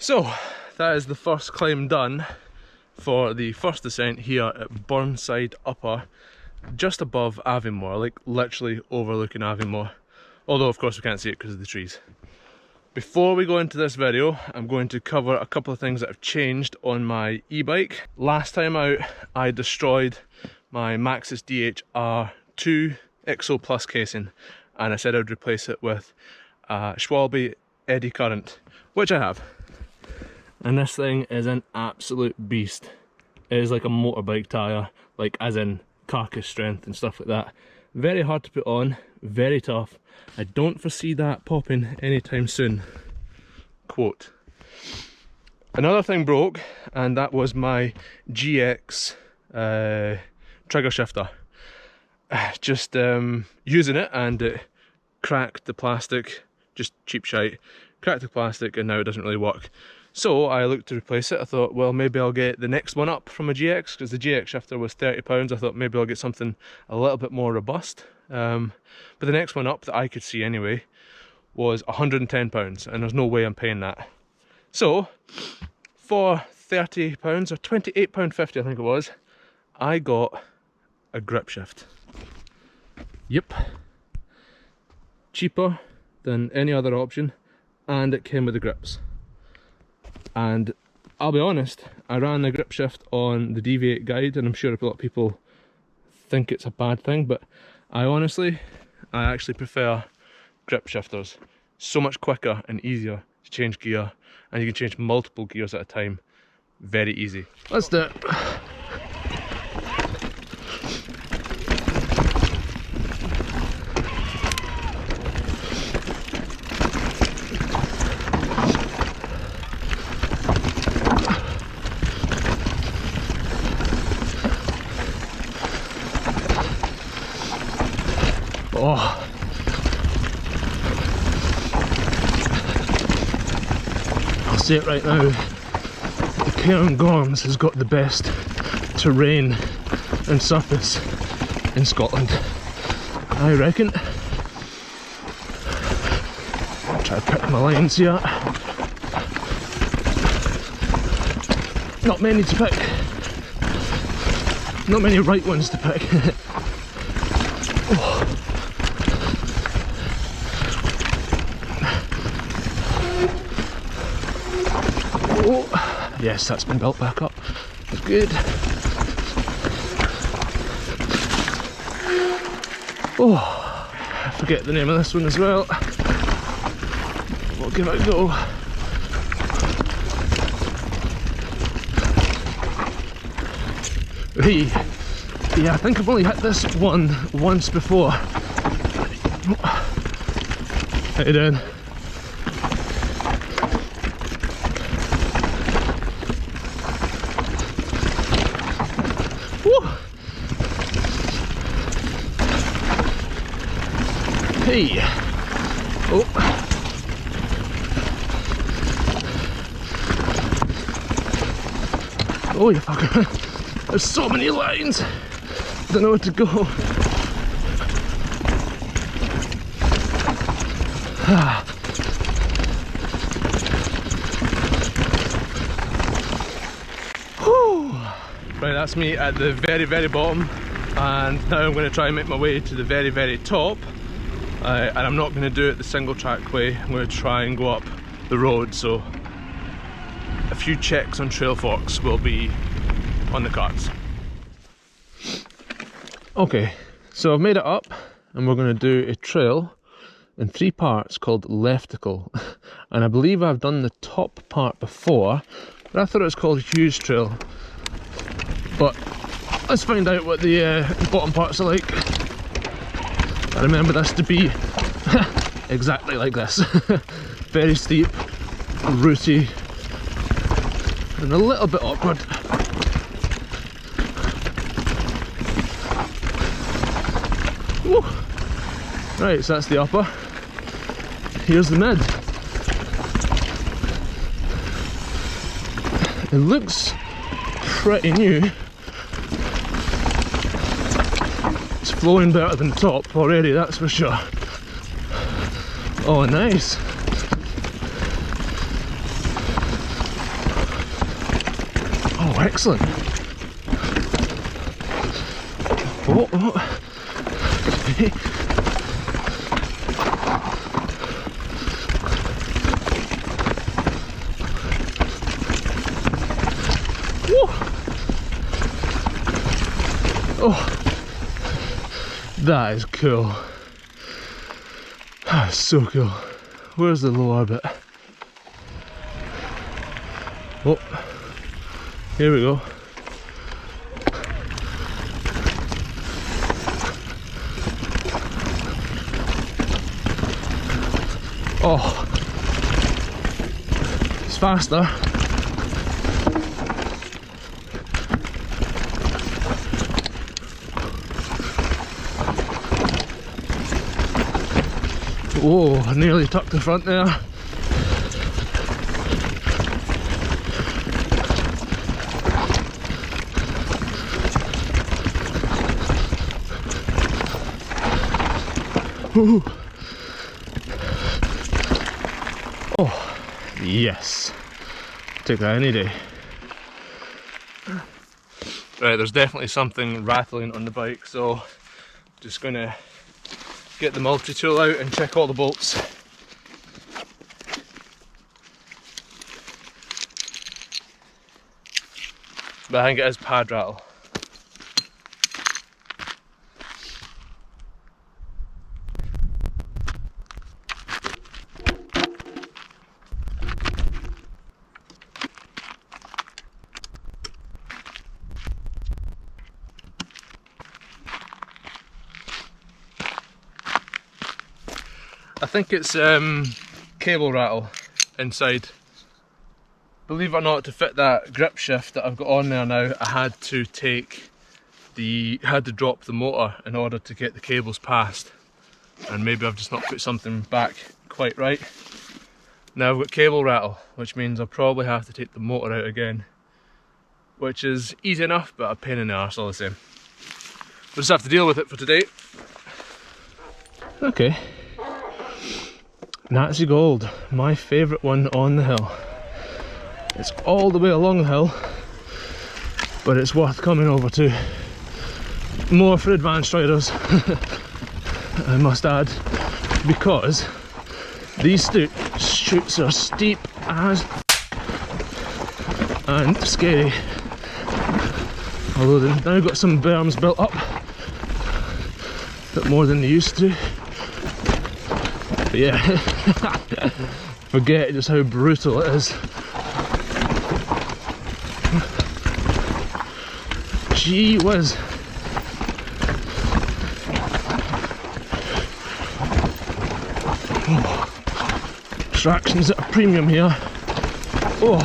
So that is the first climb done for the first ascent here at Burnside Upper, just above Aviemore, like literally overlooking Aviemore. Although of course we can't see it because of the trees. Before we go into this video, I'm going to cover a couple of things that have changed on my e-bike. Last time out, I destroyed my Maxxis DHR2 XO Plus casing, and I said I'd replace it with a Schwalbe Eddy Current, which I have. And this thing is an absolute beast. It is like a motorbike tyre, like as in carcass strength and stuff like that. Very hard to put on, very tough. I don't foresee that popping anytime soon. Quote. Another thing broke, and that was my GX trigger shifter. Just using it, and it cracked the plastic, just cheap shite, cracked the plastic, and now it doesn't really work. So I looked to replace it. I thought, well, maybe I'll get the next one up from a GX, because the GX shifter was £30. I thought maybe I'll get something a little bit more robust. But the next one up that I could see anyway was £110, and there's no way I'm paying that. So for £30 or £28.50 I think it was, I got a grip shift. Yep, cheaper than any other option, and it came with the grips. And I'll be honest, I ran the grip shift on the Deviate guide, and I'm sure a lot of people think it's a bad thing, but I actually prefer grip shifters. So much quicker and easier to change gear, and you can change multiple gears at a time. Very easy. Let's do it. Oh. I'll say it right now, the Cairngorms has got the best terrain and surface in Scotland, I reckon. I'll try to pick my lines here. Not many to pick. Not many right ones to pick. Oh. Oh, yes, that's been built back up. That's good. Oh, I forget the name of this one as well. We'll give it a go. Hey, yeah, I think I've only hit this one once before. How you doing? Hey! Oh! Oh, you fucker! There's so many lines! Don't know where to go. Right, that's me at the very, very bottom, and now I'm going to try and make my way to the very, very top. And I'm not going to do it the single track way. I'm going to try and go up the road, so a few checks on trail forks will be on the cards. Okay, so I've made it up, and we're going to do a trail in 3 parts called Lefticle. And I believe I've done the top part before, but I thought it was called Hughes Trail. But let's find out what the bottom parts are like. I remember this to be exactly like this. Very steep, rooty, and a little bit awkward. Woo. Right, so that's the upper. Here's the mid. It looks pretty new. It's flowing better than the top already, that's for sure. Oh, nice. excellent. Oh, oh. Oh, that is cool. That is so cool. Where's the lower bit? Oh, here we go. Oh, it's faster. Whoa, I nearly tucked the front there. Ooh. Oh, yes. Take that any day. Right, there's definitely something rattling on the bike, so just gonna get the multi-tool out and check all the bolts. But I think it is pad rattle. I think it's cable rattle inside. Believe it or not, to fit that grip shift that I've got on there now, I had to drop the motor in order to get the cables past. And maybe I've just not put something back quite right. Now I've got cable rattle, which means I'll probably have to take the motor out again. Which is easy enough, but a pain in the arse all the same. We'll just have to deal with it for today. Okay. Nazi Gold, my favourite one on the hill. It's all the way along the hill, but it's worth coming over to. More for advanced riders, I must add, because these chutes are steep as and scary. Although they've now got some berms built up, a bit more than they used to. But yeah, forget just how brutal it is. Gee whiz. Oh, traction's at a premium here. Oh,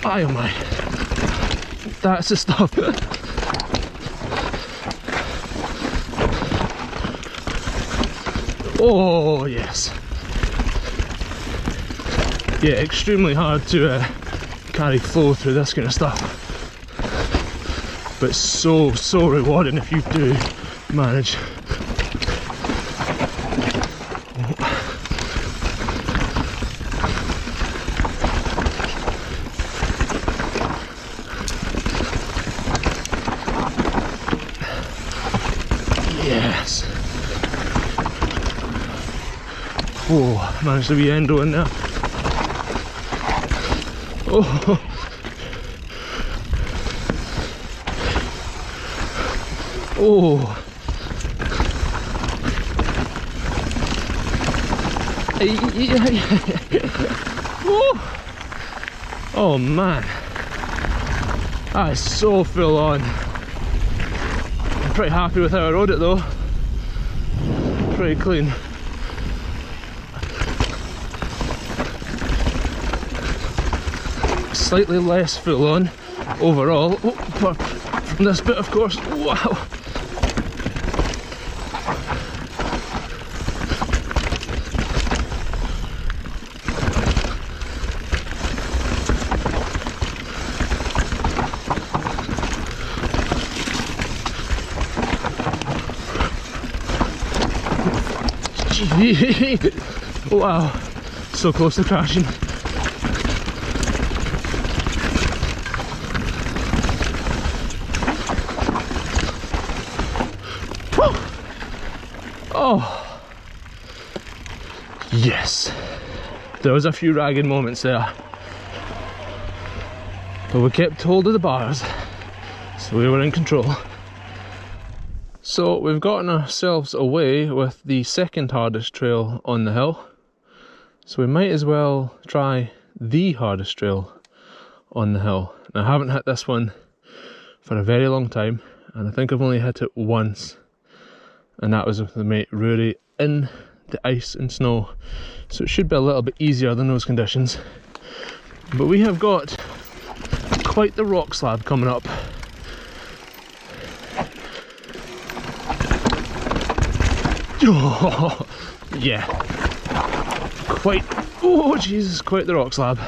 aye oh my. That's the stuff. Oh yes. Yeah, extremely hard to carry flow through this kind of stuff, but so rewarding if you do manage. Yes. Oh, managed to be endo in there. Oh. Oh. Oh man. That is so full on. I'm pretty happy with how I rode it though. Pretty clean. Slightly less full on overall. Oh, from this bit of course. Wow. Wow, so close to crashing. Oh, yes. There was a few ragged moments there, but we kept hold of the bars, so we were in control. So we've gotten ourselves away with the second hardest trail on the hill, so we might as well try the hardest trail on the hill. Now, I haven't hit this one for a very long time, and I think I've only hit it once, and that was with the mate Rory in the ice and snow, so it should be a little bit easier than those conditions. But we have got quite the rock slab coming up. Oh, yeah, quite, oh Jesus, quite the rock slab.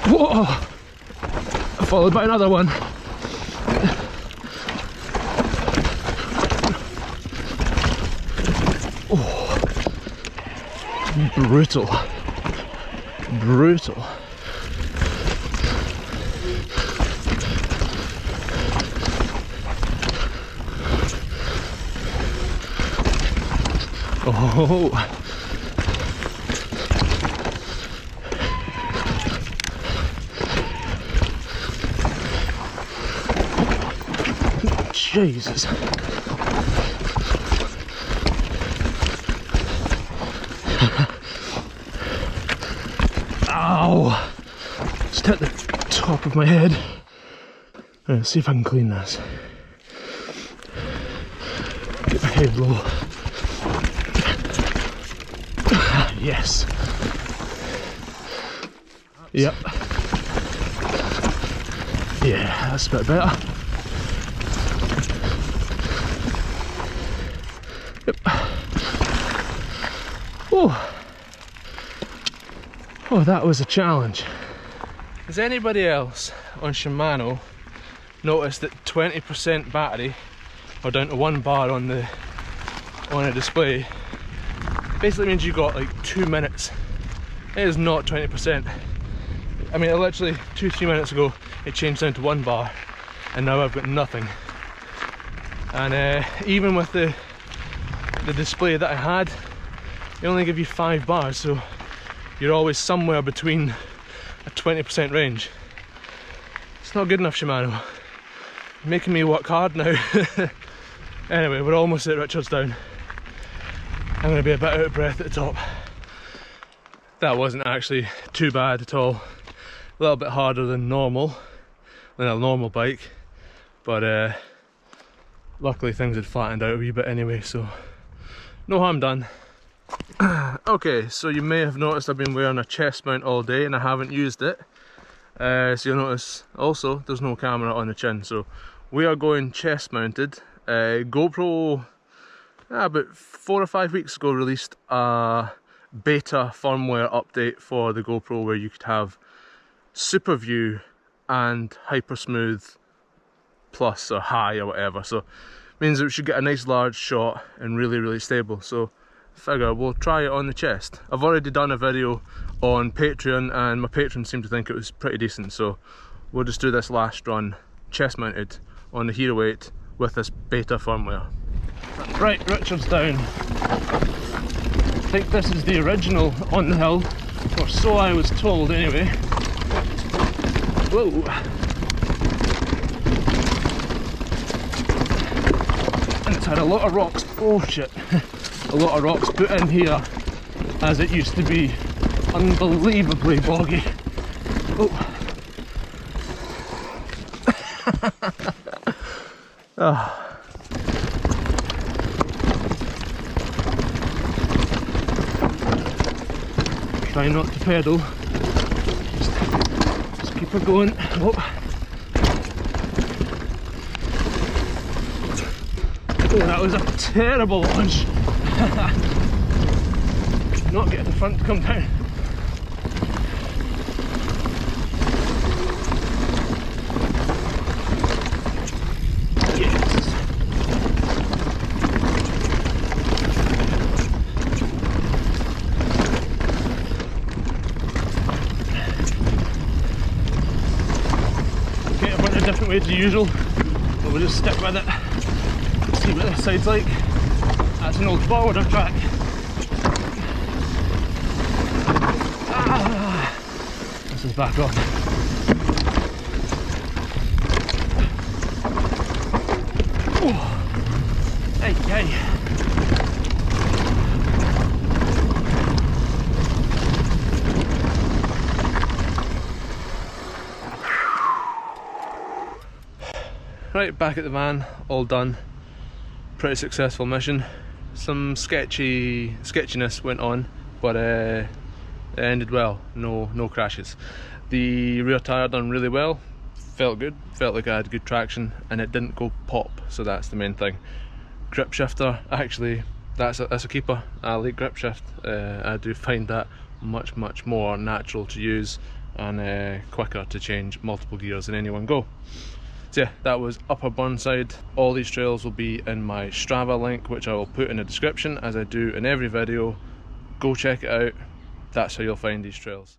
Whoa, followed by another one. Oh, brutal, brutal. Oh, Jesus. Ow! Just hit the top of my head. Let's see if I can clean this. Get my head low. Yes. Yep. Yeah, that's a bit better. Yep. Oh. Oh, that was a challenge. Has anybody else on Shimano noticed that 20% battery, or down to 1 bar on a display, basically means you got like 2 minutes. It is not 20%. I mean, literally 2-3 minutes ago it changed down to 1 bar, and now I've got nothing. And even with the display that I had, they only give you 5 bars, so you're always somewhere between a 20% range. It's not good enough, Shimano. You're making me work hard now. Anyway, we're almost at Richardsdown. I'm going to be a bit out of breath at the top. That wasn't actually too bad at all. A little bit harder than normal, than a normal bike, but luckily things had flattened out a wee bit anyway, so no harm done. Okay, so you may have noticed I've been wearing a chest mount all day and I haven't used it. So you'll notice also there's no camera on the chin, so we are going chest mounted. GoPro about 4 or 5 weeks ago released a beta firmware update for the GoPro where you could have super view and hyper smooth plus or high or whatever, so it means that we should get a nice large shot and really stable. So figure we'll try it on the chest. I've already done a video on Patreon and my patrons seem to think it was pretty decent, so we'll just do this last run chest mounted on the Hero 8 with this beta firmware. Right, Richardsdown. I think this is the original on the hill, or so I was told anyway. Whoa! And it's had a lot of rocks, oh shit, a lot of rocks put in here as it used to be unbelievably boggy. Oh. Oh. Try not to pedal, just keep her going. Oh, that was a terrible launch. Not getting the front to come down. the usual, but we'll just stick with it. See what this side's like. That's an old forwarder track. This is back on. Oh. Hey, hey. Right, back at the van, all done. Pretty successful mission. Some sketchiness went on, but it ended well. No crashes. The rear tyre done really well. Felt good. Felt like I had good traction, and it didn't go pop. So that's the main thing. Grip shifter, actually, that's a keeper. I like grip shift. I do find that much more natural to use and quicker to change multiple gears in any one go. So yeah, that was Upper Burnside. All these trails will be in my Strava link, which I will put in the description as I do in every video. Go check it out. That's how you'll find these trails.